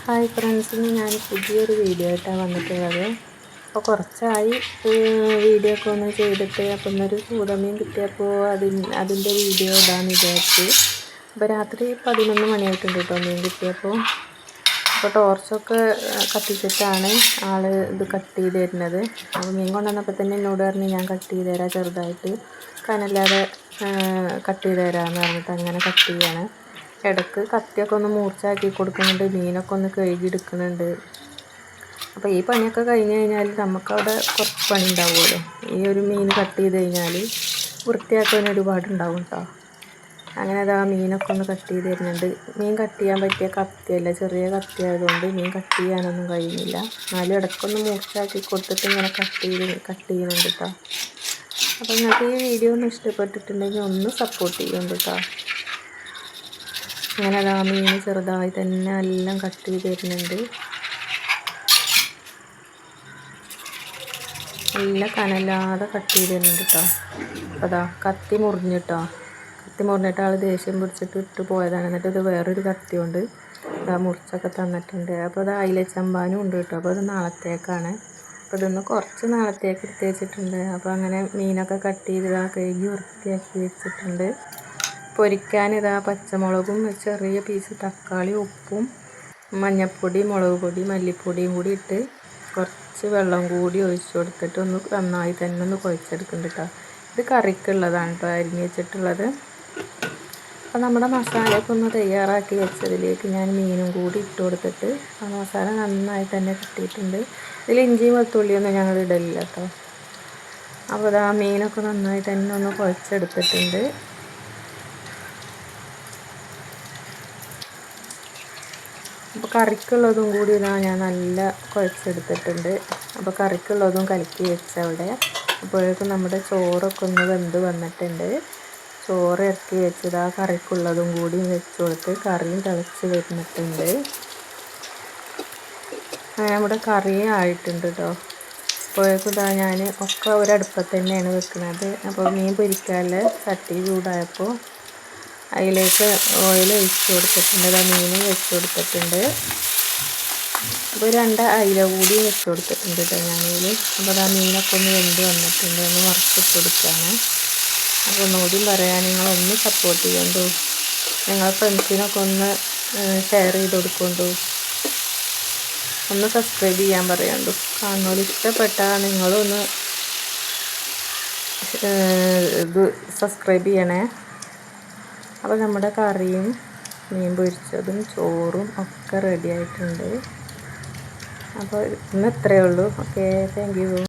Hi friends, ഇന്ന് ഞാൻ പുതിയൊരു വീഡിയോ ആയിട്ടാണ് വന്നിട്ടുള്ളത്. അപ്പോൾ കുറച്ചായി വീഡിയോ ഒക്കെ ഒന്ന് ചെയ്തിട്ട്, അപ്പം ഇന്നൊരു ചൂടമീൻ കിട്ടിയപ്പോൾ അതിൻ്റെ വീഡിയോ ഇടാമെന്ന് വിചാരിച്ചു. അപ്പോൾ രാത്രി 11 മണിയായിട്ടുണ്ട് കേട്ടോ മീൻ കിട്ടിയപ്പോൾ. അപ്പോൾ ടോർച്ചൊക്കെ കത്തിച്ചിട്ടാണ് ആൾ ഇത് കട്ട് ചെയ്ത് തരുന്നത്. അപ്പോൾ മീൻ കൊണ്ടുവന്നപ്പോൾ തന്നെ എന്നോട് പറഞ്ഞ് ഞാൻ കട്ട് ചെയ്ത് തരാം, ചെറുതായിട്ട് കനല്ലാതെ കട്ട് ചെയ്ത് തരാമെന്ന് പറഞ്ഞിട്ട് അങ്ങനെ കട്ട് ചെയ്യാണ്. ഇടയ്ക്ക് കത്തിയൊക്കെ ഒന്ന് മൂർച്ചയാക്കി കൊടുക്കുന്നുണ്ട്, മീനൊക്കെ ഒന്ന് കഴുകിയെടുക്കുന്നുണ്ട്. അപ്പോൾ ഈ പണിയൊക്കെ കഴിഞ്ഞ് കഴിഞ്ഞാൽ നമുക്കവിടെ കുറച്ച് പണി ഉണ്ടാവുമല്ലോ. ഈ ഒരു മീൻ കട്ട് ചെയ്ത് കഴിഞ്ഞാൽ വൃത്തിയാക്കാൻ ഒരുപാടുണ്ടാവും കേട്ടോ. അങ്ങനെ അതാ മീനൊക്കെ ഒന്ന് കട്ട് ചെയ്ത് തരുന്നുണ്ട്. മീൻ കട്ട് ചെയ്യാൻ പറ്റിയ കത്തിയല്ല, ചെറിയ കത്തി ആയതുകൊണ്ട് മീൻ കട്ട് ചെയ്യാനൊന്നും കഴിയുന്നില്ല. എന്നാലും ഇടയ്ക്കൊന്ന് മൂർച്ചയാക്കി കൊടുത്തിട്ട് ഇങ്ങനെ കട്ട് ചെയ്യുന്നുണ്ട് കേട്ടോ. അപ്പോൾ നിങ്ങൾക്ക് ഈ വീഡിയോ ഒന്ന് ഇഷ്ടപ്പെട്ടിട്ടുണ്ടെങ്കിൽ ഒന്ന് സപ്പോർട്ട് ചെയ്യുന്നുണ്ട് കേട്ടോ. അങ്ങനെ അതാ മീൻ ചെറുതായി തന്നെ എല്ലാം കട്ട് ചെയ്ത് തരുന്നുണ്ട്. എല്ലാം കനല്ലാതെ കട്ട് ചെയ്ത് തരുന്നുണ്ട് കേട്ടോ. അപ്പോൾ അതാ കത്തി മുറിഞ്ഞിട്ട് ആൾ ദേഷ്യം പിടിച്ചിട്ട് ഇട്ട് പോയതാണ്. എന്നിട്ട് ഇത് വേറൊരു കത്തി കൊണ്ട് ഇതാ മുറിച്ചൊക്കെ തന്നിട്ടുണ്ട്. അപ്പോൾ അത് അയില ചമ്പാനും ഉണ്ട് കേട്ടോ. അപ്പോൾ അത് നാളത്തേക്കാണ്. അപ്പോൾ ഇതൊന്ന് കുറച്ച് നാളത്തേക്ക് എടുത്ത് വെച്ചിട്ടുണ്ട്. അപ്പോൾ അങ്ങനെ മീനൊക്കെ കട്ട് ചെയ്ത് കഴുകി വൃത്തിയാക്കി വെച്ചിട്ടുണ്ട്. പൊരിക്കാൻ ഇതാ പച്ചമുളകും ചെറിയ പീസ് തക്കാളി, ഉപ്പും മഞ്ഞൾപ്പൊടി, മുളക് പൊടി, മല്ലിപ്പൊടിയും കൂടി ഇട്ട് കുറച്ച് വെള്ളം കൂടി ഒഴിച്ചു കൊടുത്തിട്ട് ഒന്ന് നന്നായി തന്നെ ഒന്ന് കുഴച്ചെടുക്കുന്നുണ്ട് കേട്ടോ. ഇത് കറിക്കുള്ളതാണ് കേട്ടോ അരിഞ്ഞ് വെച്ചിട്ടുള്ളത്. അപ്പോൾ നമ്മുടെ മസാലയൊക്കെ ഒന്ന് തയ്യാറാക്കി വെച്ചതിലേക്ക് ഞാൻ മീനും കൂടി ഇട്ട് കൊടുത്തിട്ട് ആ മസാല നന്നായി തന്നെ കിട്ടിയിട്ടുണ്ട്. ഇതിൽ ഇഞ്ചിയും വെളുത്തുള്ളിയൊന്നും ഞങ്ങൾ ഇടലില്ല കേട്ടോ. അപ്പോൾ ആ മീനൊക്കെ നന്നായി തന്നെ ഒന്ന് കുഴച്ചെടുത്തിട്ടുണ്ട്. അപ്പോൾ കറിക്കുള്ളതും കൂടി ഇതാ ഞാൻ നല്ല കുഴച്ചെടുത്തിട്ടുണ്ട്. അപ്പോൾ കറിക്കുള്ളതും കലക്കി വെച്ചവിടെ. അപ്പോഴേക്കും നമ്മുടെ ചോറൊക്കെ ഒന്ന് വെന്ത് വന്നിട്ടുണ്ട്. ചോറ് ഇറക്കി വെച്ചത് ആ കറിക്കുള്ളതും കൂടി വെച്ച് കൊടുത്ത് കറിയും തിളച്ച് വരുന്നിട്ടുണ്ട്. അങ്ങനെ നമ്മുടെ കറിയും ആയിട്ടുണ്ട് കേട്ടോ. അപ്പോഴേക്കും ഇതാ ഞാൻ ഒക്കെ ഒരടുപ്പത്ത് തന്നെയാണ് വെക്കുന്നത്. അപ്പോൾ മീൻ പൊരിക്കാനുള്ള ചട്ടി ചൂടായപ്പോൾ അതിലേക്ക് ഓയിൽ ഒഴിച്ച് കൊടുത്തിട്ടുണ്ട്. മീൻ വെച്ച് കൊടുത്തിട്ടുണ്ട്. അപ്പോൾ 2 അയില കൂടി വെച്ച് കൊടുത്തിട്ടുണ്ട് കേട്ടോ ഞാനതിൽ. അപ്പോൾ ആ മീനൊക്കെ ഒന്ന് വെന്ത് വന്നിട്ടുണ്ട്. ഒന്ന് മറിച്ചിട്ട് കൊടുക്കുകയാണ്. അപ്പോൾ ഒന്നുകൂടി പറയാൻ നിങ്ങളൊന്ന് സപ്പോർട്ട് ചെയ്യണ്ടു. നിങ്ങളെ ഫ്രണ്ട്സിനൊക്കെ ഒന്ന് ഷെയർ ചെയ്ത് കൊടുക്കൊണ്ടു. ഒന്ന് സബ്സ്ക്രൈബ് ചെയ്യാൻ പറയണ്ടു. കാണുന്നവർ ഇഷ്ടപ്പെട്ടാൽ നിങ്ങളൊന്ന് ഇത് സബ്സ്ക്രൈബ് ചെയ്യണേ. അപ്പോൾ നമ്മുടെ കറിയും മീൻ പൊരിച്ചതും ചോറും ഒക്കെ റെഡി ആയിട്ടുണ്ട്. അപ്പോൾ ഇന്ന് ഇത്രയേ ഉള്ളൂ. Okay, thank you.